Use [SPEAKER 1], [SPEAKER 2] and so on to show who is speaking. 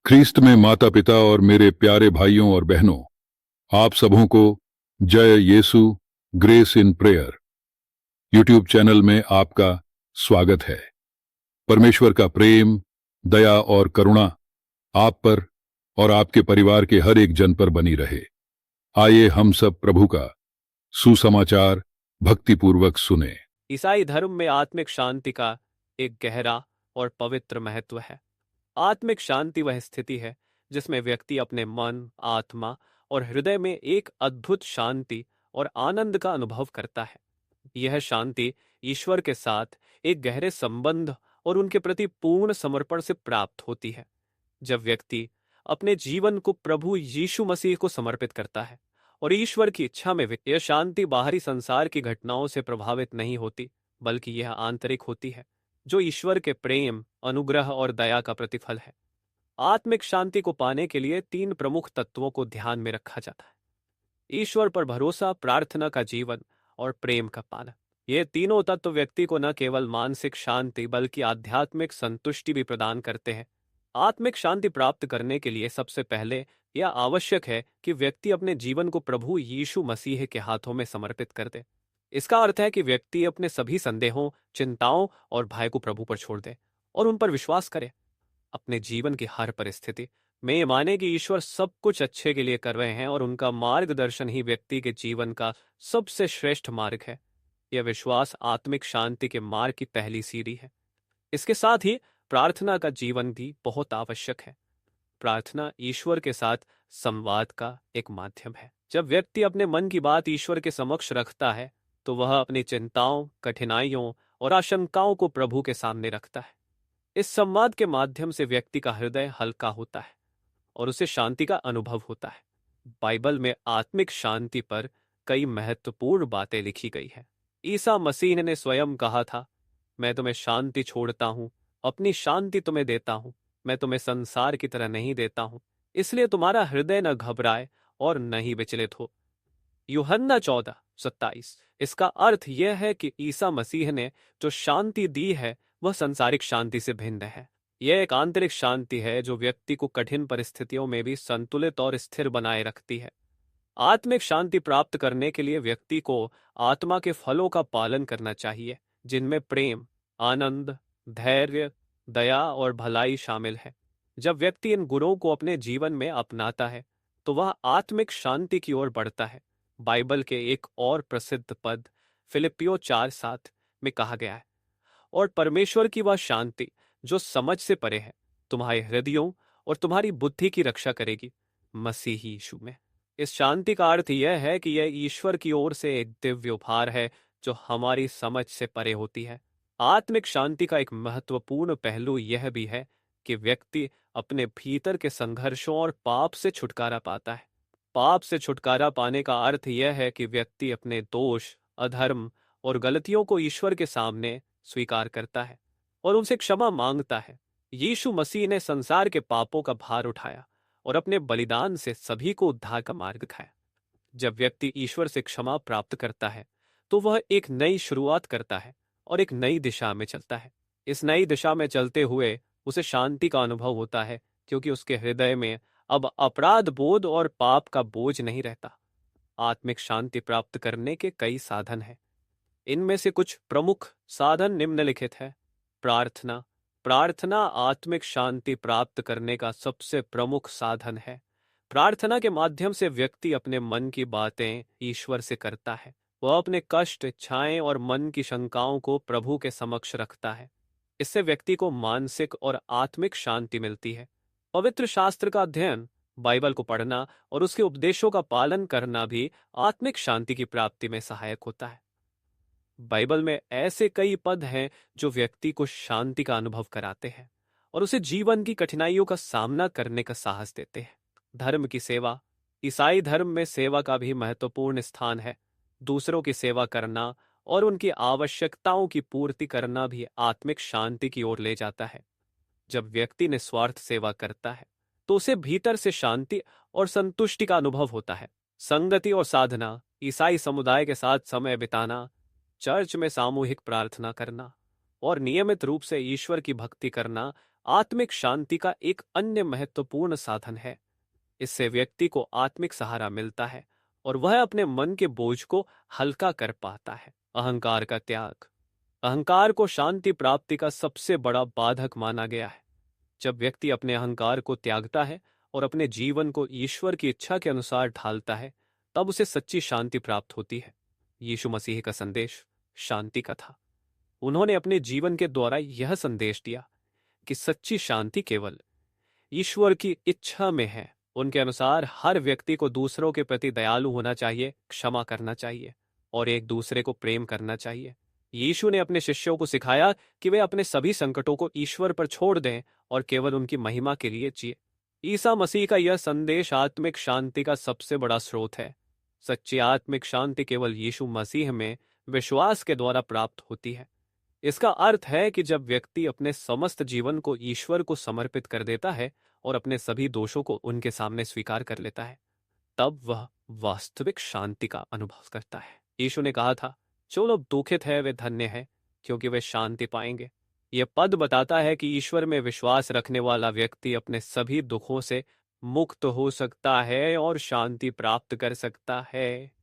[SPEAKER 1] ख्रीस्त में माता पिता और मेरे प्यारे भाइयों और बहनों, आप सबों को जय Yeshu grace in prayer YouTube channel में आपका स्वागत है। परमेश्वर का प्रेम, दया और करुणा आप पर और आपके परिवार के हर एक जन पर बनी रहे। आइए हम सब प्रभु का सुसमाचार भक्तिपूर्वक सुने।
[SPEAKER 2] ईसाई धर्म में आत्मिक शांति का एक गहरा और पवित्र महत्व है। आत्मिक शांति वह स्थिति है जिसमें व्यक्ति अपने मन, आत्मा और हृदय में एक अद्भुत शांति और आनंद का अनुभव करता है। यह शांति ईश्वर के साथ एक गहरे संबंध और उनके प्रति पूर्ण समर्पण से प्राप्त होती है। जब व्यक्ति अपने जीवन को प्रभु यीशु मसीह को समर्पित करता है और ईश्वर की इच्छा में यह शांति बाहरी संसार की घटनाओं से प्रभावित नहीं होती, बल्कि यह आंतरिक होती है, जो ईश्वर के प्रेम, अनुग्रह और दया का प्रतिफल है। आत्मिक शांति को पाने के लिए 3 प्रमुख तत्वों को ध्यान में रखा जाता है: ईश्वर पर भरोसा, प्रार्थना का जीवन और प्रेम का पालन। ये तीनों तत्व व्यक्ति को न केवल मानसिक शांति बल्कि आध्यात्मिक संतुष्टि भी प्रदान करते हैं। आत्मिक शांति प्राप्त करने के लिए सबसे पहले यह आवश्यक है कि व्यक्ति अपने जीवन को प्रभु यीशु मसीह के हाथों में समर्पित कर दे। इसका अर्थ है कि व्यक्ति अपने सभी संदेहों, चिंताओं और भय को प्रभु पर छोड़ दे और उन पर विश्वास करे। अपने जीवन की हर परिस्थिति में ये माने कि ईश्वर सब कुछ अच्छे के लिए कर रहे हैं और उनका मार्गदर्शन ही व्यक्ति के जीवन का सबसे श्रेष्ठ मार्ग है। यह विश्वास आत्मिक शांति के मार्ग की पहली सीढ़ी है। इसके साथ ही प्रार्थना का जीवन भी बहुत आवश्यक है। प्रार्थना ईश्वर के साथ संवाद का एक माध्यम है। जब व्यक्ति अपने मन की बात ईश्वर के समक्ष रखता है, तो वह अपनी चिंताओं, कठिनाइयों और आशंकाओं को प्रभु के सामने रखता है। इस संवाद के माध्यम से व्यक्ति का हृदय हल्का होता है और उसे शांति का अनुभव होता है। बाइबल में आत्मिक शांति पर कई महत्वपूर्ण बातें लिखी गई है। ईसा मसीह ने स्वयं कहा था, मैं तुम्हें शांति छोड़ता हूँ, अपनी शांति तुम्हें देता हूँ। मैं तुम्हें संसार की तरह नहीं देता हूँ, इसलिए तुम्हारा हृदय न घबराए और न ही विचलित हो। यूहन्ना 14:27। इसका अर्थ यह है कि ईसा मसीह ने जो शांति दी है वह संसारिक शांति से भिन्न है। यह एक आंतरिक शांति है जो व्यक्ति को कठिन परिस्थितियों में भी संतुलित और स्थिर बनाए रखती है। आत्मिक शांति प्राप्त करने के लिए व्यक्ति को आत्मा के फलों का पालन करना चाहिए, जिनमें प्रेम, आनंद, धैर्य, दया और भलाई शामिल है। जब व्यक्ति इन गुणों को अपने जीवन में अपनाता है, तो वह आत्मिक शांति की ओर बढ़ता है। बाइबल के एक और प्रसिद्ध पद फिलिपियों 4:7 में कहा गया है, और परमेश्वर की वह शांति जो समझ से परे है, तुम्हारे हृदयों और तुम्हारी बुद्धि की रक्षा करेगी, मसीह यीशु में। इस शांति का अर्थ यह है कि यह ईश्वर की ओर से एक दिव्य उपहार है जो हमारी समझ से परे होती है। आत्मिक शांति का एक महत्वपूर्ण पहलू यह भी है कि व्यक्ति अपने भीतर के संघर्षों और पाप से छुटकारा पाता है। पाप से छुटकारा पाने का अर्थ यह है कि व्यक्ति अपने दोष, अधर्म और गलतियों को ईश्वर के सामने स्वीकार करता है और उनसे क्षमा मांगता है। यीशु मसीह ने संसार के पापों का भार उठाया और अपने बलिदान से सभी को उद्धार का मार्ग दिखाया। जब व्यक्ति ईश्वर से क्षमा प्राप्त करता है, तो वह एक नई शुरुआत करता है और एक नई दिशा में चलता है। इस नई दिशा में चलते हुए उसे शांति का अनुभव होता है, क्योंकि उसके हृदय में अब अपराध बोध और पाप का बोझ नहीं रहता। आत्मिक शांति प्राप्त करने के कई साधन हैं। इनमें से कुछ प्रमुख साधन निम्नलिखित है। प्रार्थना। प्रार्थना आत्मिक शांति प्राप्त करने का सबसे प्रमुख साधन है। प्रार्थना के माध्यम से व्यक्ति अपने मन की बातें ईश्वर से करता है। वह अपने कष्ट, इच्छाएं और मन की शंकाओं को प्रभु के समक्ष रखता है। इससे व्यक्ति को मानसिक और आत्मिक शांति मिलती है। पवित्र शास्त्र का अध्ययन, बाइबल को पढ़ना और उसके उपदेशों का पालन करना भी आत्मिक शांति की प्राप्ति में सहायक होता है। बाइबल में ऐसे कई पद हैं जो व्यक्ति को शांति का अनुभव कराते हैं और उसे जीवन की कठिनाइयों का सामना करने का साहस देते हैं। धर्म की सेवा। ईसाई धर्म में सेवा का भी महत्वपूर्ण स्थान है। दूसरों की सेवा करना और उनकी आवश्यकताओं की पूर्ति करना भी आत्मिक शांति की ओर ले जाता है। जब व्यक्ति निस्वार्थ सेवा करता है, तो उसे भीतर से शांति और संतुष्टि का अनुभव होता है। संगति और साधना। ईसाई समुदाय के साथ समय बिताना, चर्च में सामूहिक प्रार्थना करना और नियमित रूप से ईश्वर की भक्ति करना आत्मिक शांति का एक अन्य महत्वपूर्ण साधन है। इससे व्यक्ति को आत्मिक सहारा मिलता है और वह अपने मन के बोझ को हल्का कर पाता है। अहंकार का त्याग। अहंकार को शांति प्राप्ति का सबसे बड़ा बाधक माना गया है। जब व्यक्ति अपने अहंकार को त्यागता है और अपने जीवन को ईश्वर की इच्छा के अनुसार ढालता है, तब उसे सच्ची शांति प्राप्त होती है। यीशु मसीह का संदेश शांति का था। उन्होंने अपने जीवन के द्वारा यह संदेश दिया कि सच्ची शांति केवल ईश्वर की इच्छा में है। उनके अनुसार हर व्यक्ति को दूसरों के प्रति दयालु होना चाहिए, क्षमा करना चाहिए और एक दूसरे को प्रेम करना चाहिए। यीशु ने अपने शिष्यों को सिखाया कि वे अपने सभी संकटों को ईश्वर पर छोड़ दें और केवल उनकी महिमा के लिए जिए। ईसा मसीह का यह संदेश आत्मिक शांति का सबसे बड़ा स्रोत है। सच्ची आत्मिक शांति केवल यीशु मसीह में विश्वास के द्वारा प्राप्त होती है। इसका अर्थ है कि जब व्यक्ति अपने समस्त जीवन को ईश्वर को समर्पित कर देता है और अपने सभी दोषों को उनके सामने स्वीकार कर लेता है, तब वह वास्तविक शांति का अनुभव करता है। यीशु ने कहा था, जो लोग दुखित है वे धन्य है, क्योंकि वे शांति पाएंगे। यह पद बताता है कि ईश्वर में विश्वास रखने वाला व्यक्ति अपने सभी दुखों से मुक्त हो सकता है और शांति प्राप्त कर सकता है।